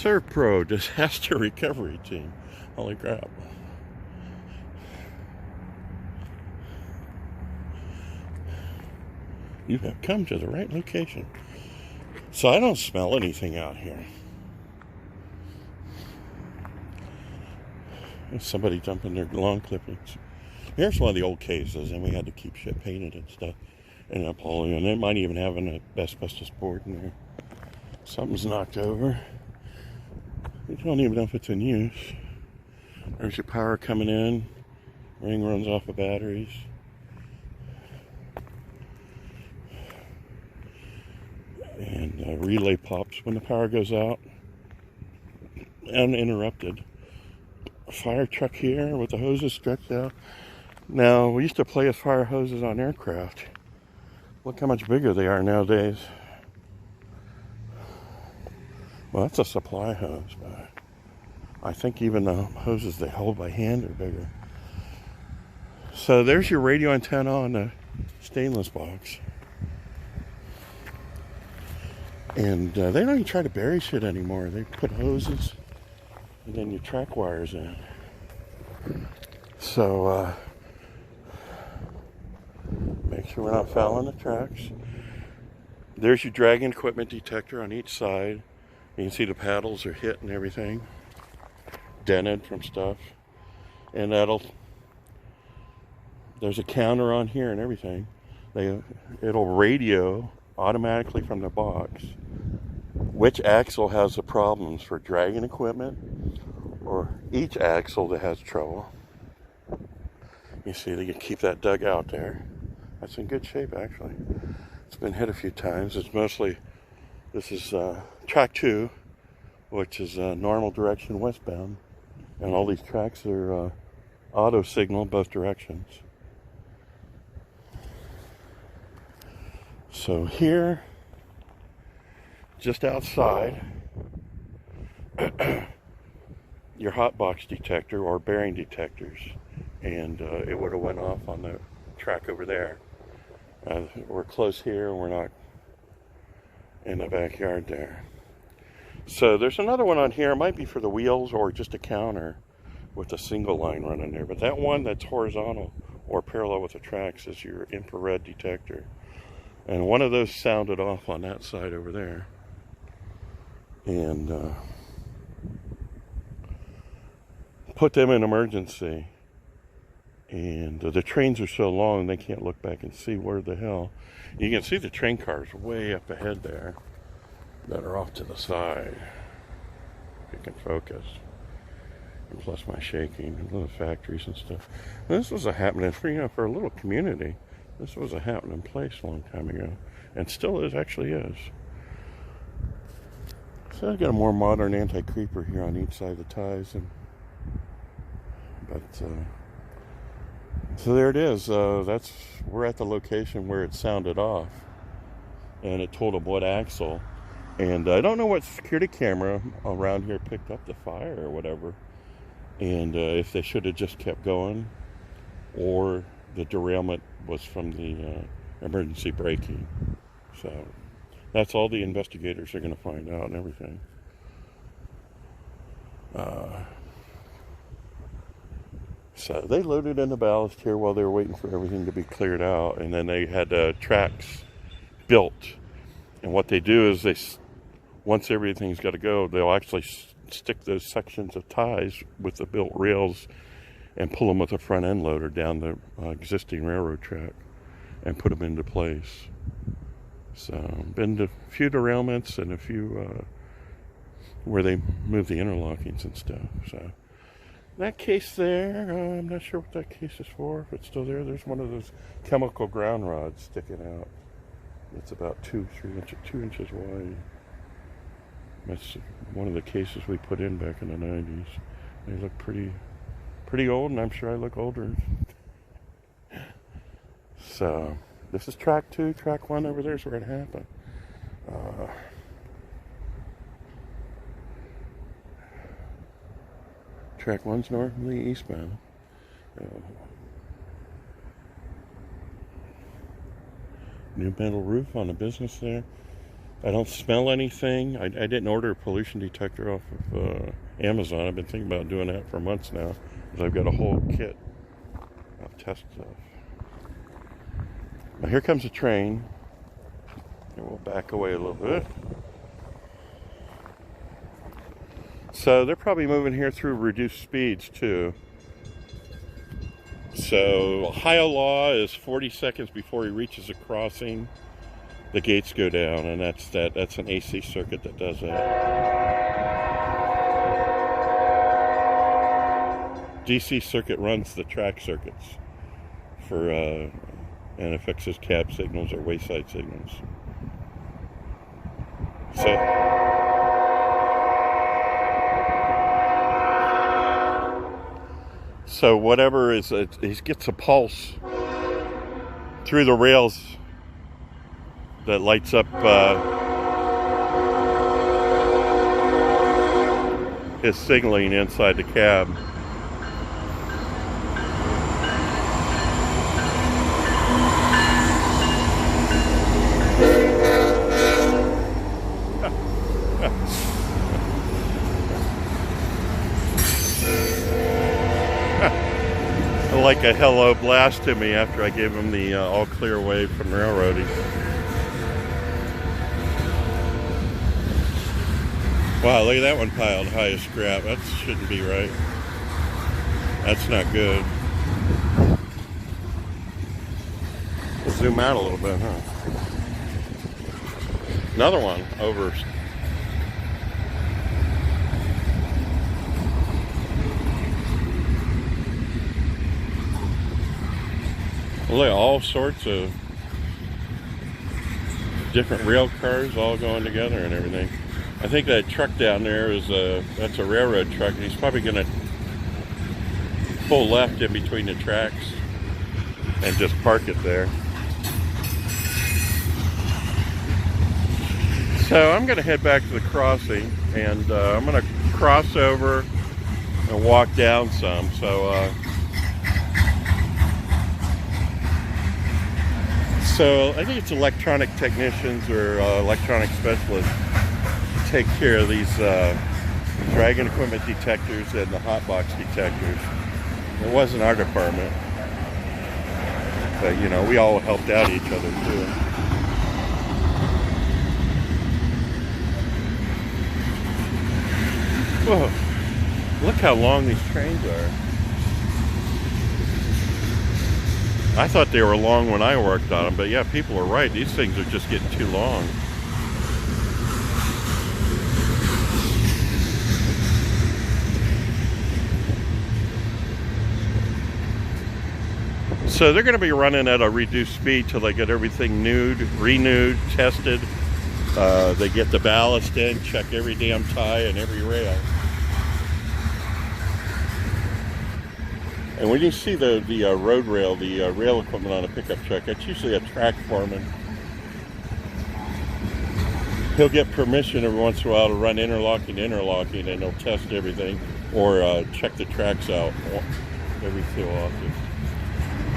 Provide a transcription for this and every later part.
Surf Pro Disaster Recovery Team. Holy crap. You have come to the right location. So I don't smell anything out here. There's somebody dumping their lawn clippings. Here's one of the old cases, and we had to keep shit painted and stuff. And Napoleon. It might even have an asbestos board in there. Something's knocked over. You don't even know if it's in use. There's your power coming in. Ring runs off of batteries. And relay pops when the power goes out. Uninterrupted. A fire truck here with the hoses stretched out. Now, we used to play with fire hoses on aircraft. Look how much bigger they are nowadays. Well, that's a supply hose, but I think even the hoses they hold by hand are bigger. So there's your radio antenna on the stainless box. And they don't even try to bury shit anymore. They put hoses and then your track wires in. So, make sure we're not fouling the tracks. There's your dragging equipment detector on each side. You can see the paddles are hit and everything. Dented from stuff. And there's a counter on here and everything. It'll radio automatically from the box which axle has the problems for dragging equipment or each axle that has trouble. You see, they can keep that dug out there. That's in good shape, actually. It's been hit a few times. This is track 2, which is normal direction westbound. And all these tracks are auto signal both directions. So here, just outside, your hot box detector or bearing detectors, and it would have went off on the track over there. We're close here, we're not in the backyard there. So there's another one on here. It might be for the wheels or just a counter with a single line running there. But that one that's horizontal or parallel with the tracks is your infrared detector. And one of those sounded off on that side over there. And put them in emergency. And the trains are so long they can't look back and see where the hell. You can see the train cars way up ahead there that are off to the side. If you can focus. And plus my shaking and little factories and stuff. This was a happening for a little community. This was a happening place a long time ago. And still is, actually is. So I've got a more modern anti-creeper here on each side of the ties. So there it is. We're at the location where it sounded off. And it told them what axle. And I don't know what security camera around here picked up the fire or whatever. And if they should have just kept going. Or the derailment was from the emergency braking. So that's all the investigators are going to find out and everything. So they loaded in the ballast here while they were waiting for everything to be cleared out. And then they had tracks built. And what they do is once everything's got to go, they'll actually stick those sections of ties with the built rails and pull them with a front end loader down the existing railroad track and put them into place. So, been to a few derailments and a few where they move the interlockings and stuff. So, that case there, I'm not sure what that case is for, if it's still there. There's one of those chemical ground rods sticking out. It's about 2 inches wide. That's one of the cases we put in back in the 90s. They look pretty old, and I'm sure I look older. So, this is track 2. Track 1 over there is where it happened. Track 1's normally eastbound. New metal roof on the business there. I don't smell anything. I didn't order a pollution detector off of Amazon. I've been thinking about doing that for months now, because I've got a whole kit of test stuff. Now here comes a train, and we'll back away a little bit. So they're probably moving here through reduced speeds too. So Ohio law is 40 seconds before he reaches a crossing, the gates go down, and that's an AC circuit that does that. DC circuit runs the track circuits for and it fixes cab signals or wayside signals. So whatever is, he gets a pulse through the rails that lights up his signaling inside the cab. Like a hello blast to me after I gave him the all clear wave from railroading. Wow, look at that one piled high as scrap. That shouldn't be right. That's not good. We'll zoom out a little bit, huh? Another one over. Look, all sorts of different rail cars all going together and everything. I think that truck down there that's a railroad truck, and he's probably going to pull left in between the tracks and just park it there. So I'm going to head back to the crossing, and I'm going to cross over and walk down some. So I think it's electronic technicians or electronic specialists take care of these dragon equipment detectors and the hot box detectors. It wasn't our department, but you know, we all helped out each other too. Whoa, look how long these trains are. I thought they were long when I worked on them, but yeah, people are right. These things are just getting too long. So they're going to be running at a reduced speed till they get everything renewed, tested. They get the ballast in, check every damn tie and every rail. And when you see the road rail, the rail equipment on a pickup truck, that's usually a track foreman. He'll get permission every once in a while to run interlocking, and he'll test everything or check the tracks out every so often.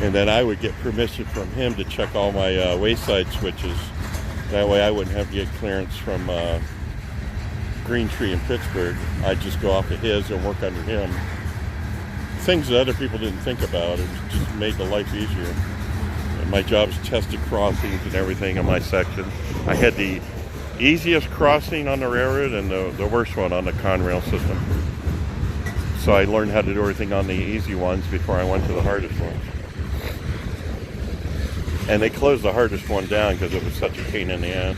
And then I would get permission from him to check all my wayside switches. That way I wouldn't have to get clearance from Green Tree in Pittsburgh. I'd just go off of his and work under him. Things that other people didn't think about. It just made the life easier. And my job is tested crossings and everything in my section. I had the easiest crossing on the railroad and the worst one on the Conrail system. So I learned how to do everything on the easy ones before I went to the hardest ones. And they closed the hardest one down because it was such a pain in the ass.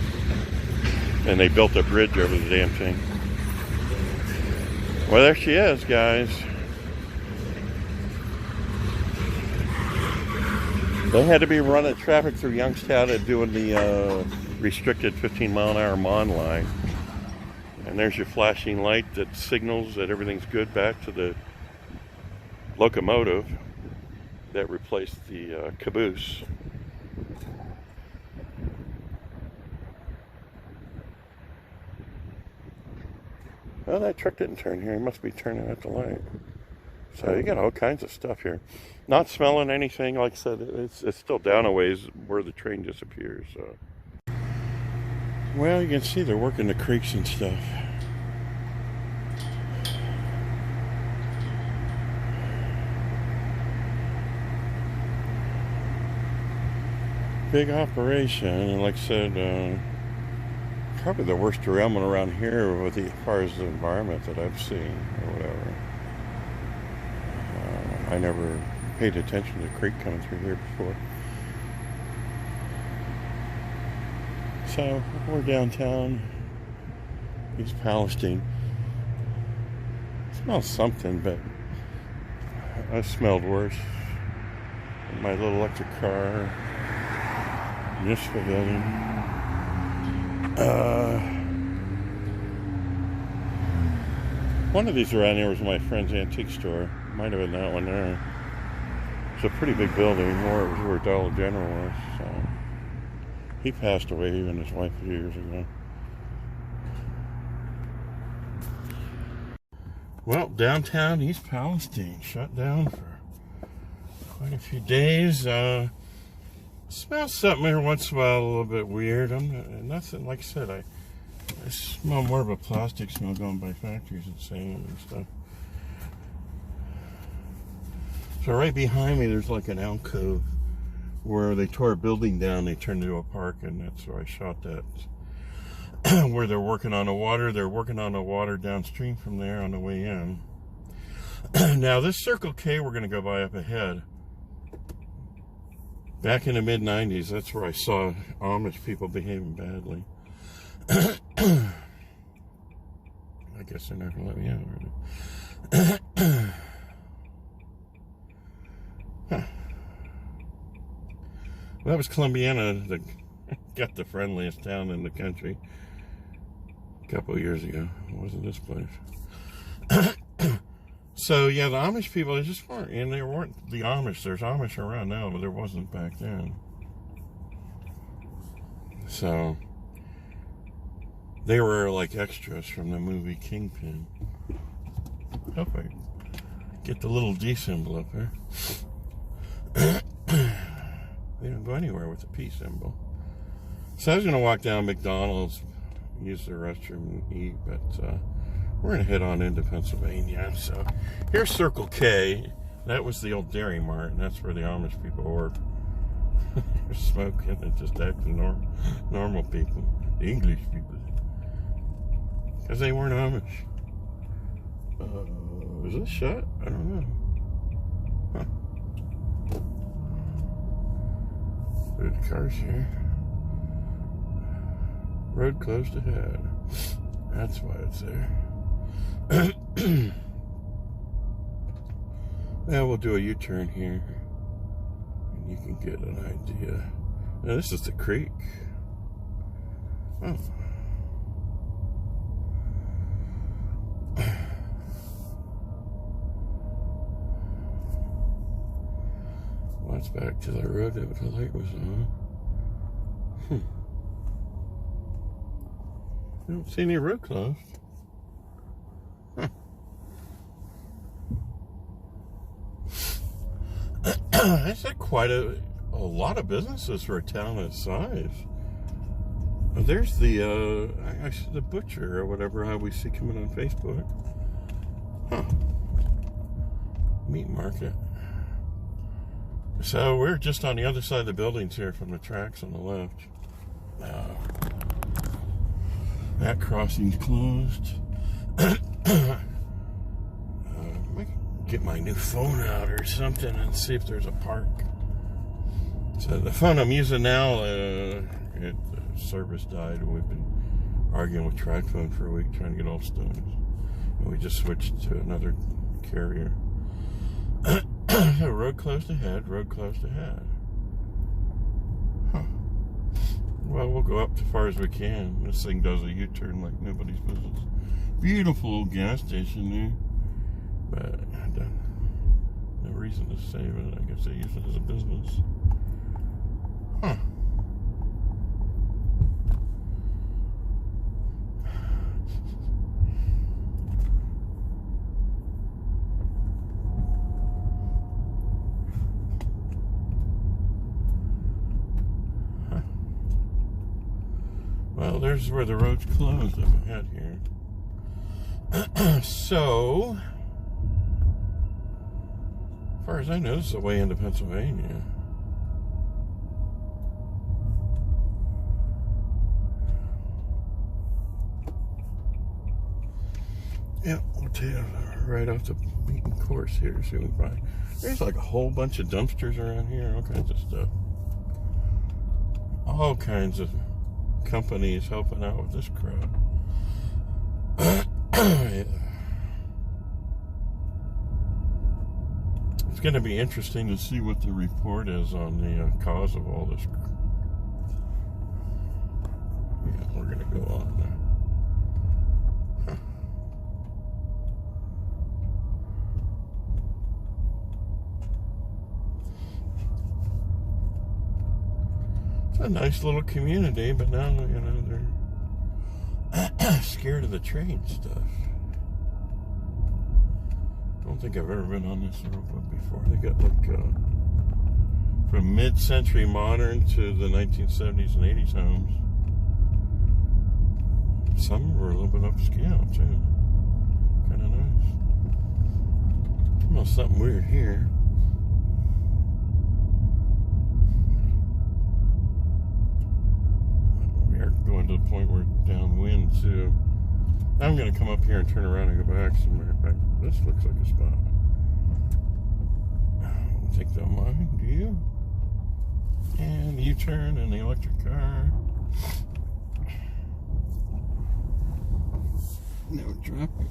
And they built a bridge over the damn thing. Well, there she is, guys. They had to be running traffic through Youngstown and doing the restricted 15-mile-an-hour MON line. And there's your flashing light that signals that everything's good back to the locomotive that replaced the caboose. Well, that truck didn't turn here. He must be turning at the light. So you got all kinds of stuff here. Not smelling anything. Like I said, it's still down a ways where the train disappears. So. Well, you can see they're working the creeks and stuff. Big operation, and like I said, probably the worst derailment around here with as far as the environment that I've seen or whatever. I never paid attention to the creek coming through here before. So we're downtown, East Palestine. It smells something, but I smelled worse. My little electric car, municipal building. One of these around here was my friend's antique store. Might have been that one there. It's a pretty big building, more it was where Dollar General was. So he passed away, he and his wife, a few years ago. Well, downtown East Palestine shut down for quite a few days. Smells something every once in a while a little bit weird. Nothing, like I said, I smell more of a plastic smell going by factories and sand and stuff. So right behind me there's like an alcove where they tore a building down, they turned it into a park, and that's where I shot that. Where they're working on the water downstream from there on the way in. Now this Circle K we're going to go by up ahead. Back in the mid-90s, that's where I saw Amish people behaving badly. I guess they're not going to let me out, really. Huh. Well, that was Columbiana that got the friendliest town in the country a couple of years ago. It wasn't this place. So, yeah, the Amish people, they just weren't. And they weren't the Amish. There's Amish around now, but there wasn't back then. So, they were like extras from the movie Kingpin. Hope I get the little D symbol up there. They don't go anywhere with the P symbol. So I was going to walk down McDonald's, use the restroom and eat, but we're going to head on into Pennsylvania. So here's Circle K. That was the old Dairy Mart, and that's where the Amish people were. They're smoking and just acting normal people. The English people. Because they weren't Amish. Was this shut? I don't know. Huh. There's cars here. Road closed ahead. That's why it's there. Now we'll do a U-turn here. And you can get an idea. Now this is the creek. Oh. Well, it's back to the road that the light was on. I don't see any road closed. Huh. That's quite a lot of businesses for a town that size. There's the the butcher or whatever how we see coming on Facebook. Huh. Meat market. So we're just on the other side of the buildings here from the tracks on the left. That crossing's closed. I might get my new phone out or something and see if there's a park. So the phone I'm using now, the service died. We've been arguing with TriPhone for a week trying to get all stones. And we just switched to another carrier. Road closed ahead, road closed ahead. Huh. Well, we'll go up as far as we can. This thing does a U-turn like nobody's business. Beautiful gas station there. But no reason to save it. I guess they use it as a business. Huh. Well, there's where the road's closed up ahead here. So, as far as I know, this is the way into Pennsylvania. Yeah, we'll take it right off the beaten course here, see what we can find. There's like a whole bunch of dumpsters around here, all kinds of stuff. All kinds of companies helping out with this crowd. Yeah. It's going to be interesting to see what the report is on the cause of all this. Yeah, we're going to go on there. A nice little community, but now, you know, they're scared of the train stuff. I don't think I've ever been on this road before. They got like from mid-century modern to the 1970s and 80s homes. Some were a little bit upscale too. Kind of nice. Well, something weird here. Going to the point where downwind too. I'm going to come up here and turn around and go back somewhere. This looks like a spot. I don't think they'll mind, do you? And U-turn and the electric car. No, drop it.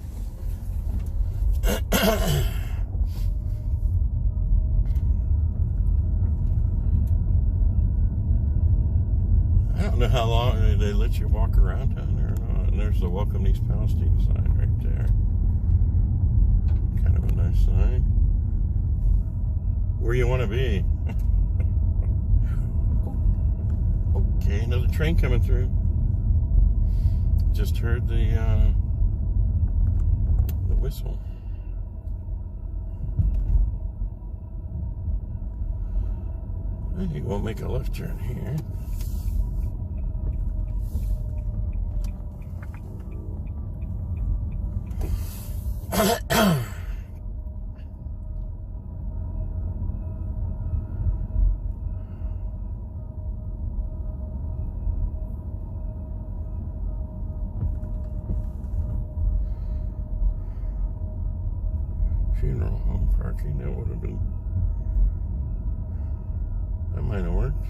I don't know how long they let you walk around down there or not. And there's the Welcome East Palestine sign right there. Kind of a nice sign. Where you want to be. Okay, another train coming through. Just heard the whistle. I think we'll make a left turn here. Funeral home parking, that would have been, that might have worked.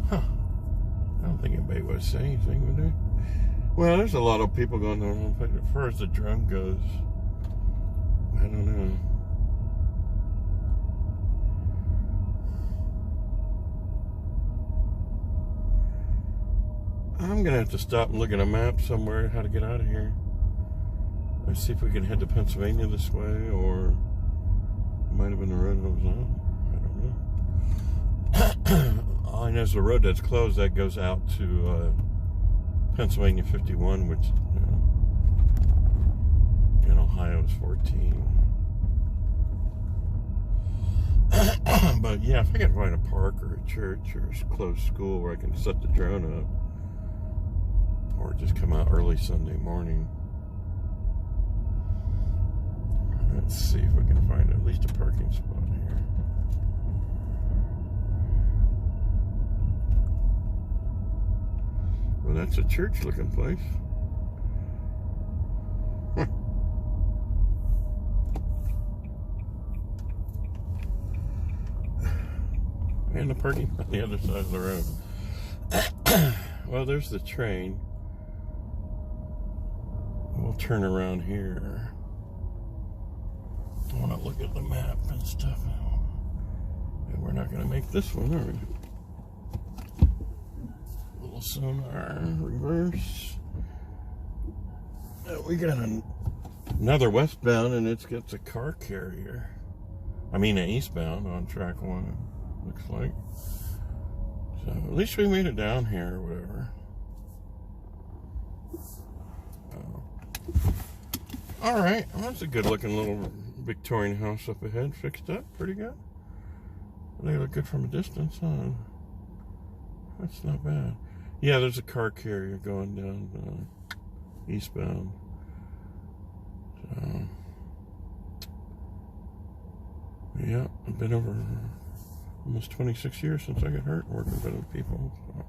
Huh. I don't think anybody would say anything, would they? Well, there's a lot of people going on, but as far as the drum goes, I don't know. I'm gonna have to stop and look at a map somewhere how to get out of here. Let's see if we can head to Pennsylvania this way, or it might have been the road that was on. I don't know. All I know is the road that's closed that goes out to Pennsylvania 51, which in Ohio is 14. But yeah, if I can find a park or a church or a closed school where I can set the drone up, or just come out early Sunday morning. Let's see if we can find at least a parking spot here. Well, that's a church-looking place. Huh. And the parking on the other side of the road. Well, there's the train. We'll turn around here. I want to look at the map and stuff. And we're not going to make this one, are we? Little sonar, reverse. We got another westbound, and it's got a car carrier. I mean, an eastbound on track 1, looks like. So at least we made it down here or whatever. All right, well, that's a good looking little Victorian house up ahead, fixed up pretty good. They look good from a distance, huh? That's not bad. Yeah, there's a car carrier going down eastbound. So, yeah, I've been over almost 26 years since I got hurt working with other people. So,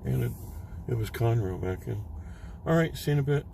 and it was Conroe back in. All right, see you in a bit.